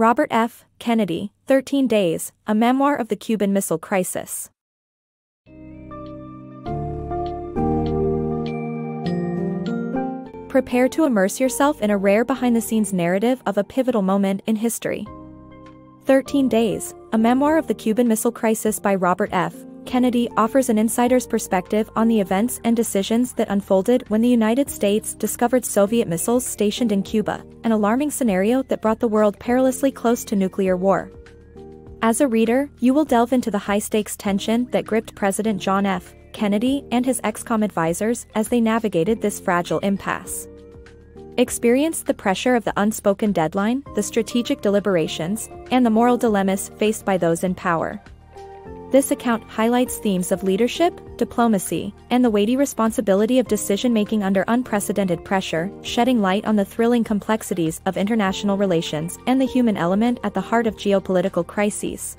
Robert F. Kennedy, 13 Days, a Memoir of the Cuban Missile Crisis. Prepare to immerse yourself in a rare behind-the-scenes narrative of a pivotal moment in history. 13 Days, a Memoir of the Cuban Missile Crisis by Robert F. Kennedy offers an insider's perspective on the events and decisions that unfolded when the United States discovered Soviet missiles stationed in Cuba, an alarming scenario that brought the world perilously close to nuclear war. As a reader, you will delve into the high-stakes tension that gripped President John F. Kennedy and his ex-com advisors as they navigated this fragile impasse. Experience the pressure of the unspoken deadline, the strategic deliberations, and the moral dilemmas faced by those in power. This account highlights themes of leadership, diplomacy, and the weighty responsibility of decision-making under unprecedented pressure, shedding light on the thrilling complexities of international relations and the human element at the heart of geopolitical crises.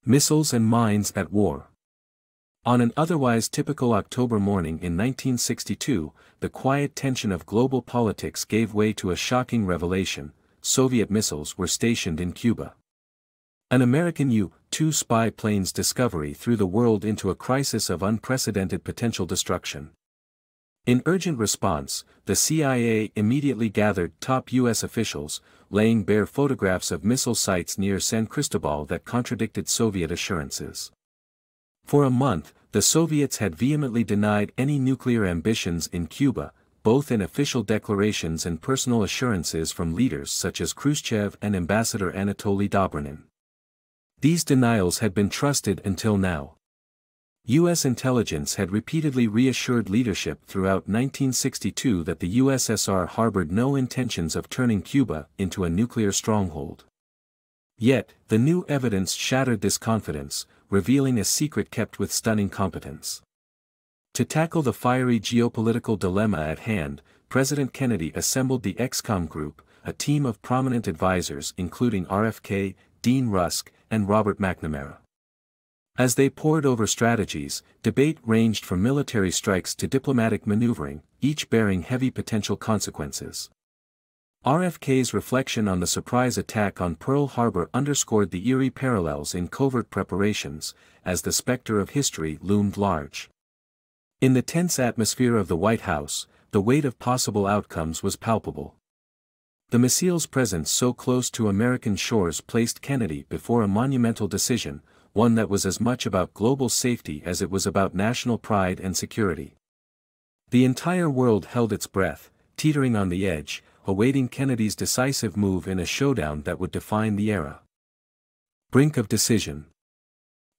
Missiles and mines at war. On an otherwise typical October morning in 1962, the quiet tension of global politics gave way to a shocking revelation: Soviet missiles were stationed in Cuba. An American U-2 spy plane's discovery threw the world into a crisis of unprecedented potential destruction. In urgent response, the CIA immediately gathered top U.S. officials, laying bare photographs of missile sites near San Cristobal that contradicted Soviet assurances. For a month, the Soviets had vehemently denied any nuclear ambitions in Cuba, both in official declarations and personal assurances from leaders such as Khrushchev and Ambassador Anatoly Dobrynin. These denials had been trusted until now. U.S. intelligence had repeatedly reassured leadership throughout 1962 that the USSR harbored no intentions of turning Cuba into a nuclear stronghold. Yet, the new evidence shattered this confidence, revealing a secret kept with stunning competence. To tackle the fiery geopolitical dilemma at hand, President Kennedy assembled the ExComm Group, a team of prominent advisors including RFK, Dean Rusk, and Robert McNamara. As they pored over strategies, debate ranged from military strikes to diplomatic maneuvering, each bearing heavy potential consequences. RFK's reflection on the surprise attack on Pearl Harbor underscored the eerie parallels in covert preparations, as the specter of history loomed large. In the tense atmosphere of the White House, the weight of possible outcomes was palpable. The missile's presence so close to American shores placed Kennedy before a monumental decision, one that was as much about global safety as it was about national pride and security. The entire world held its breath, teetering on the edge, awaiting Kennedy's decisive move in a showdown that would define the era. Brink of Decision.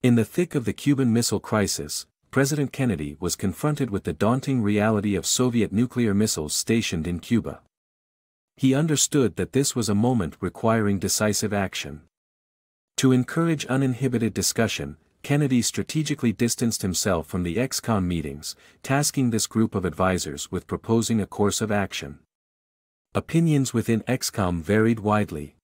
In the thick of the Cuban Missile Crisis, President Kennedy was confronted with the daunting reality of Soviet nuclear missiles stationed in Cuba. He understood that this was a moment requiring decisive action. To encourage uninhibited discussion, Kennedy strategically distanced himself from the ExComm meetings, tasking this group of advisors with proposing a course of action. Opinions within ExComm varied widely.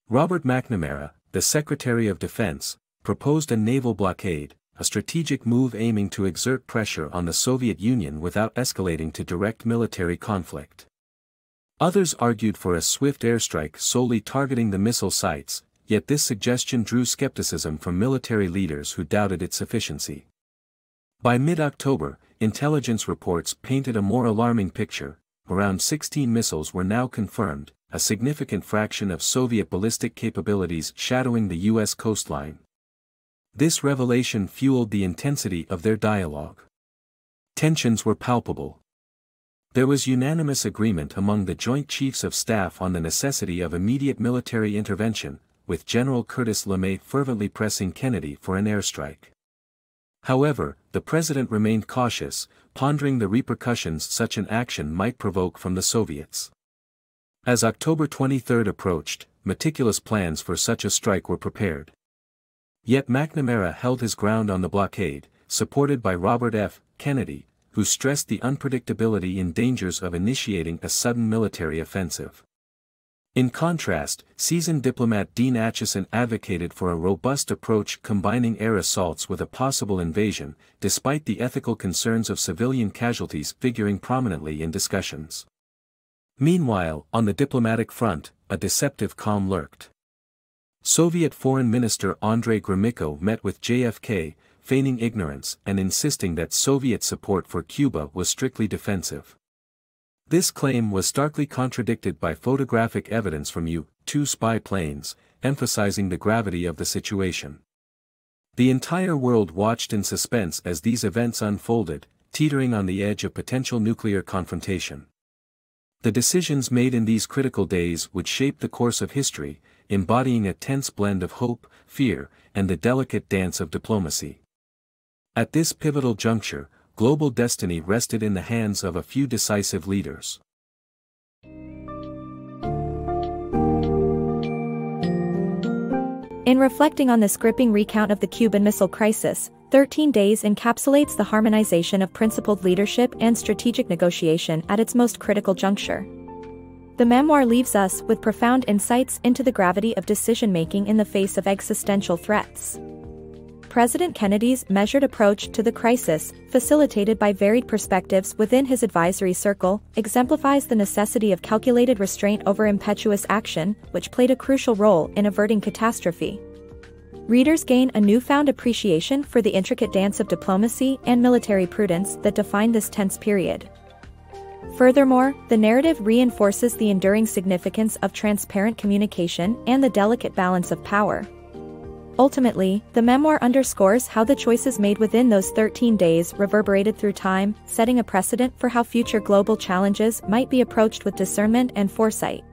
Robert McNamara, the Secretary of Defense, proposed a naval blockade, a strategic move aiming to exert pressure on the Soviet Union without escalating to direct military conflict. Others argued for a swift airstrike solely targeting the missile sites, yet this suggestion drew skepticism from military leaders who doubted its efficiency. By mid-October, intelligence reports painted a more alarming picture. Around 16 missiles were now confirmed, a significant fraction of Soviet ballistic capabilities shadowing the U.S. coastline. This revelation fueled the intensity of their dialogue. Tensions were palpable. There was unanimous agreement among the Joint Chiefs of Staff on the necessity of immediate military intervention, with General Curtis LeMay fervently pressing Kennedy for an airstrike. However, the president remained cautious, pondering the repercussions such an action might provoke from the Soviets. As October 23 approached, meticulous plans for such a strike were prepared. Yet McNamara held his ground on the blockade, supported by Robert F. Kennedy, who stressed the unpredictability and dangers of initiating a sudden military offensive. In contrast, seasoned diplomat Dean Acheson advocated for a robust approach combining air assaults with a possible invasion, despite the ethical concerns of civilian casualties figuring prominently in discussions. Meanwhile, on the diplomatic front, a deceptive calm lurked. Soviet Foreign Minister Andrei Gromyko met with JFK, feigning ignorance and insisting that Soviet support for Cuba was strictly defensive. This claim was starkly contradicted by photographic evidence from U-2 spy planes, emphasizing the gravity of the situation. The entire world watched in suspense as these events unfolded, teetering on the edge of potential nuclear confrontation. The decisions made in these critical days would shape the course of history, embodying a tense blend of hope, fear, and the delicate dance of diplomacy. At this pivotal juncture, global destiny rested in the hands of a few decisive leaders. In reflecting on this gripping recount of the Cuban Missile Crisis, 13 Days encapsulates the harmonization of principled leadership and strategic negotiation at its most critical juncture. The memoir leaves us with profound insights into the gravity of decision-making in the face of existential threats. President Kennedy's measured approach to the crisis, facilitated by varied perspectives within his advisory circle, exemplifies the necessity of calculated restraint over impetuous action, which played a crucial role in averting catastrophe. Readers gain a newfound appreciation for the intricate dance of diplomacy and military prudence that defined this tense period. Furthermore, the narrative reinforces the enduring significance of transparent communication and the delicate balance of power. Ultimately, the memoir underscores how the choices made within those 13 days reverberated through time, setting a precedent for how future global challenges might be approached with discernment and foresight.